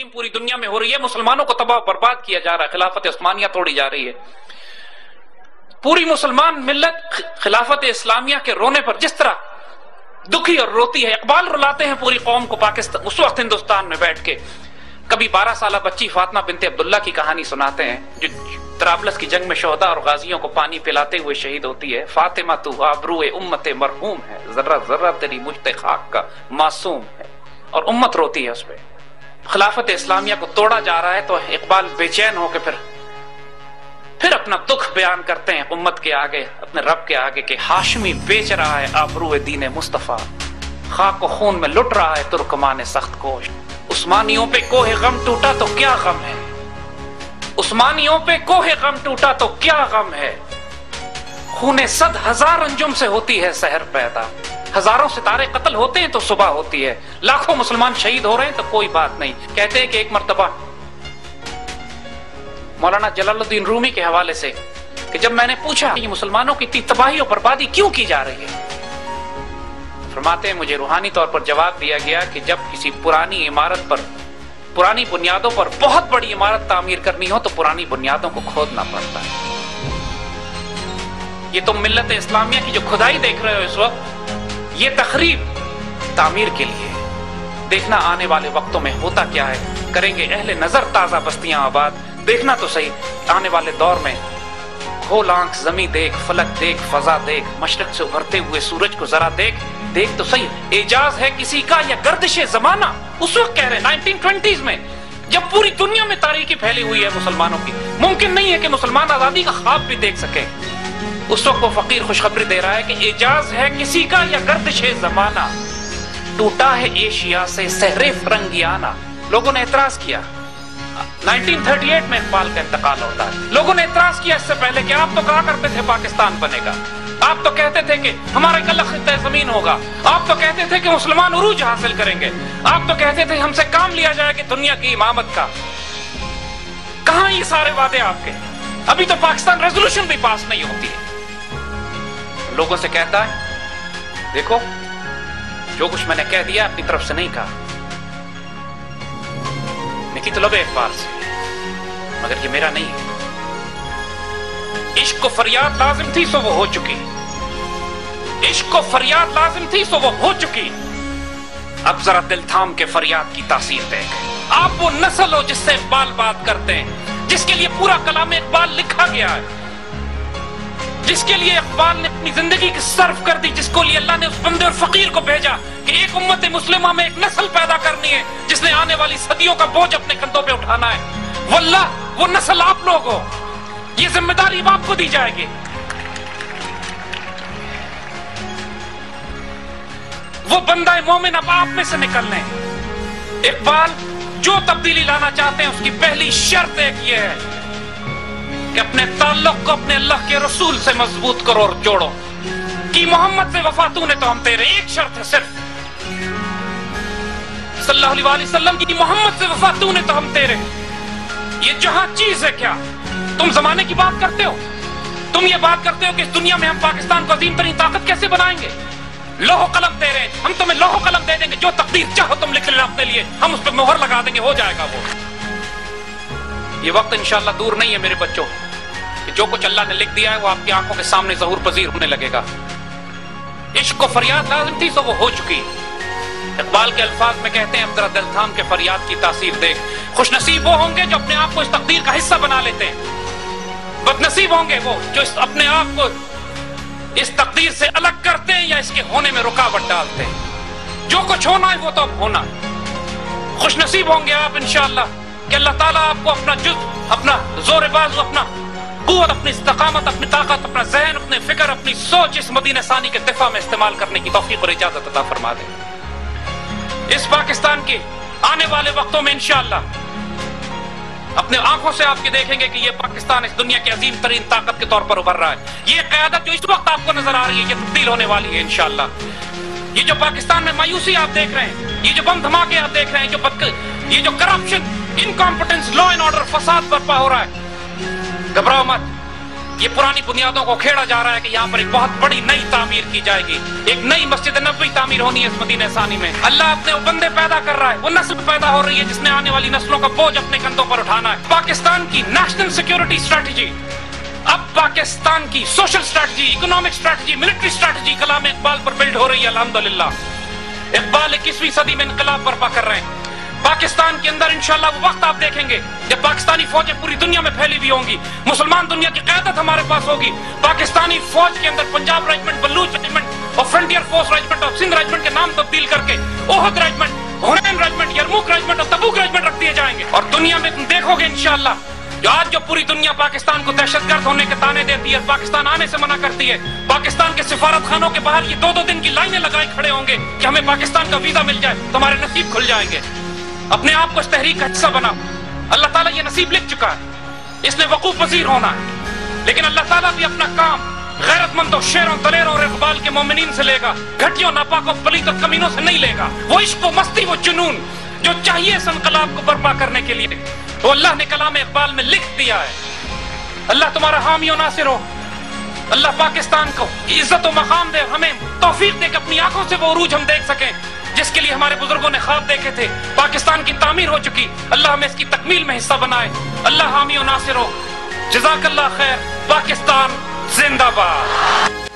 तज़ीम पूरी दुनिया में हो रही है, मुसलमानों को तबाह बर्बाद किया जा रहा है, खिलाफत उस्मानिया तोड़ी जा रही है। पूरी मुसलमान मिल्लत खिलाफत इस्लामिया के रोने पर जिस तरह दुखी और रोती है, इकबाल रुलाते हैं पूरी कौम को पाकिस्तान उस वक्त हिंदुस्तान में बैठ के। कभी 12 साल बच्ची फातिमा बिनते अब्दुल्ला की कहानी सुनाते हैं जो तराबलस की जंग में शोहदा और गाजियों को पानी पिलाते हुए शहीद होती है। फातिमा तू आबरूए उम्मते मरहूम है, जर्रा जर्रा तेरी मुझते खाक का मासूम है, और उम्मत रोती है उस पे। खिलाफत इस्लामिया को तोड़ा जा रहा है तो इकबाल बेचैन होकर फिर अपना दुख बयान करते हैं उम्मत के आगे, अपने रब के आगे कि हाशमी बेच रहा है आबरूए दीन मुस्तफा, खाक खून में लुट रहा है तुर्कमान सख्त कोश। उस्मानियों पे कोहे गम टूटा तो क्या गम है, उस्मानियों पे कोहे गम टूटा तो क्या गम है। खूने 100,000 अंजुम से होती है सहर पैदा, हजारों सितारे कत्ल होते हैं तो सुबह होती है, लाखों मुसलमान शहीद हो रहे हैं तो कोई बात नहीं। कहते हैं कि एक मर्तबा मौलाना जलालुद्दीन रूमी के हवाले से कि जब मैंने पूछा कि मुसलमानों की इतनी तबाही और बर्बादी क्यों की जा रही है, फरमाते हैं मुझे रूहानी तौर पर जवाब दिया गया कि जब किसी पुरानी इमारत पर, पुरानी बुनियादों पर बहुत बड़ी इमारत तामीर करनी हो तो पुरानी बुनियादों को खोदना पड़ता है। ये तुम मिल्लत इस्लामिया की जो खुदाई देख रहे हो इस वक्त, ये तखरीब तामीर के लिए। देखना आने वाले वक्तों में होता क्या है, करेंगे अहले नजर ताजा बस्तियां आबाद। देखना तो सही आने वाले दौर में, खोल आंख ज़मी देख, फलक देख, फजा देख, मशरक से उभरते हुए सूरज को जरा देख, देख तो सही एजाज है किसी का या गर्दिशे जमाना। उस वक्त कह रहे 1920s में, जब पूरी दुनिया में तारीकी फैली हुई है मुसलमानों की, मुमकिन नहीं है कि मुसलमान आजादी का ख्वाब भी देख सके। उस वक्त वो फकीर खुशखबरी दे रहा है कि एजाज है किसी का या गर्दिशे जमाना, टूटा है एशिया से सहरे फरंगियाना। लोगों ने एतराज किया, 1938 में इकबाल का इंतकाल होता है। लोगों ने एतराज किया इससे पहले कि आप तो कहा करते थे पाकिस्तान बनेगा, आप तो कहते थे कि हमारा एक अलग खित्ता जमीन होगा, आप तो कहते थे कि मुसलमान उरूज हासिल करेंगे, आप तो कहते थे हमसे काम लिया जाएगा दुनिया की इमामत का। कहां ये सारे वादे आपके? अभी तो पाकिस्तान रेजोल्यूशन भी पास नहीं होती है। लोगों से कहता है देखो जो कुछ मैंने कह दिया अपनी तरफ से नहीं कहा, निकली तो लबे इकबाल से, मगर ये मेरा नहीं है। इश्क को फरियाद लाजिम थी सो वो हो चुकी, इश्क को फरियाद लाजिम थी सो वो हो चुकी। अब जरा दिल थाम के फरियाद की तासीर देख। आप वो नस्ल हो जिससे इकबाल बात करते हैं, जिसके लिए पूरा कलाम इकबाल लिखा गया है, जिसके लिए इकबाल ने अपनी जिंदगी की सर्फ कर दी, जिसको लिए अल्लाह ने उस बंदे और फकीर को भेजा कि एक उम्मत मुस्लिमा में एक नस्ल पैदा करनी है जिसने आने वाली सदियों का बोझ अपने कंधों पे उठाना है। वल्लाह वो नस्ल आप लोग हो, ये जिम्मेदारी आपको दी जाएगी। वो बंदा मोमिन अब आप में से निकलने। इकबाल जो तब्दीली लाना चाहते हैं उसकी पहली शर्त एक ये है कि अपने ताल्लुक को अपने अल्लाह के रसूल से मजबूत करो और जोड़ो। कि मोहम्मद से वफा तूने तो हम तेरे, एक शर्त है सिर्फ, सल्लल्लाहु अलैहि वसल्लम की मोहम्मद से वफा तूने तो हम तेरे। ये जहां चीज है क्या, तुम जमाने की बात करते हो, तुम ये बात करते हो कि इस दुनिया में हम पाकिस्तान को अजीम तरीन ताकत कैसे बनाएंगे। लोहो कलम दे रहे हैं, हम तुम्हें लोहो कलम दे देंगे, जो तकदीर चाहो तुम लिख लेना अपने लिए, हम उस पर मोहर लगा देंगे, हो जाएगा वो। ये वक्त इंशाअल्लाह दूर नहीं है मेरे बच्चों कि जो कुछ अल्लाह ने लिख दिया है वो आपकी आंखों के सामने ज़हूर पजीर होने लगेगा। इश्क को फरियाद लाजिम थी सो वो हो चुकी। इकबाल के अल्फाज में कहते हैं अब जरा दिल थाम के फरियाद की तासीर देख। खुशनसीब वो होंगे जो अपने आप को इस तकदीर का हिस्सा बना लेते हैं, बदनसीब होंगे वो जो अपने आप को इस तकदीर से अलग करते हैं या इसके होने में रुकावट डालते हैं। जो कुछ होना है वो तो अब होना। खुशनसीब होंगे आप इंशाअल्लाह कि अल्लाह ताला आपको अपना जुज़्व, अपना जोर बाज़ु, अपना कुव्वत, अपनी इस्तकामत, अपनी ताकत, अपना ज़हन, अपने फिक्र, अपनी सोच इस मदीना सानी के दिफा में इस्तेमाल करने की तौफीक और इजाजत अता फरमा दे। इस पाकिस्तान के आने वाले वक्तों में इंशाअल्लाह अपने आंखों से आपके देखेंगे कि ये पाकिस्तान इस दुनिया की अजीम तरीन ताकत के तौर पर उभर रहा है। ये क़यादत जो इस वक्त आपको नजर आ रही है ये तब्दील होने वाली है इंशाअल्लाह। ये जो पाकिस्तान में मायूसी आप देख रहे हैं, ये जो बम धमाके आप देख रहे हैं, ये जो corruption, incompetence, law and order, फसाद बर्पा हो रहा है, घबराओ मत। ये पुरानी बुनियादों को खेड़ा जा रहा है कि यहाँ पर एक बहुत बड़ी नई तामीर की जाएगी, एक नई मस्जिद नबवी तामीर होनी है इस मदीने सानी में। अल्लाह अपने वो बंदे पैदा कर रहा है, वो नस्ल पैदा हो रही है जिसने आने वाली नस्लों का बोझ अपने कंधों पर उठाना है। पाकिस्तान की नेशनल सिक्योरिटी स्ट्रेटजी, अब पाकिस्तान की social strategy, economic strategy, military strategy कलाम इकबाल पर बिल्ड हो रही है। अल्हम्दुलिल्लाह इकबाल 21वीं सदी में इनकलाब बर्पा कर रहे हैं। पाकिस्तान के अंदर इंशाअल्लाह वो वक्त आप देखेंगे जब पाकिस्तानी फौजें पूरी दुनिया में फैली हुई होंगी, मुसलमान दुनिया की क़यादत हमारे पास होगी। पाकिस्तानी फौज के अंदर पंजाब रेजिमेंट, बलूच रेजिमेंट और फ्रंटियर फोर्स रेजिमेंट और सिंध रेजिमेंट के नाम तब्दील करके ओहद रेजिमेंट, हुनैन रेजिमेंट, यरमुक रेजिमेंट और तबूक रेजिमेंट रख दिए जाएंगे। और दुनिया में तुम देखोगे इंशाअल्लाह जो आज जो पूरी दुनिया पाकिस्तान को दहशतगर्द होने के ताने देती है, पाकिस्तान आने से मना करती है, पाकिस्तान के सिफारत खानों के बाहर ये 2-2 दिन की लाइनें लगाए खड़े होंगे कि हमें पाकिस्तान का वीजा मिल जाए, तुम्हारे नसीब खुल जाएंगे। अपने आप को इस तहरीक का हिस्सा बनाओ। अल्लाह ताला ये नसीब लिख चुका है, इसने वकूफ पजीर होना है। लेकिन अल्लाह ताला भी अपना काम गैरतमंदों, शेरों, दलेरों और इकबाल के मोमिनीन से लेगा, घटियों, नापाकों, पलीतों, कमीनों से नहीं लेगा। वो इश्क, वो मस्ती, वो जुनून जो चाहिए इस इनकलाब को बर्पा करने के लिए, वो अल्लाह ने कलाम इकबाल में लिख दिया है। अल्लाह तुम्हारा हामी और नासिर हो। अल्लाह पाकिस्तान को इज्जत और मकाम दे, हमें तौफीक दे कि अपनी आंखों से वो उरूज हम देख सकें जिसके लिए हमारे बुजुर्गों ने ख्वाब देखे थे। पाकिस्तान की तामीर हो चुकी, अल्लाह हमें इसकी तकमील में हिस्सा बनाए। अल्लाह हामी और नासिर हो। जज़ाकल्लाह खैर। पाकिस्तान जिंदाबाद।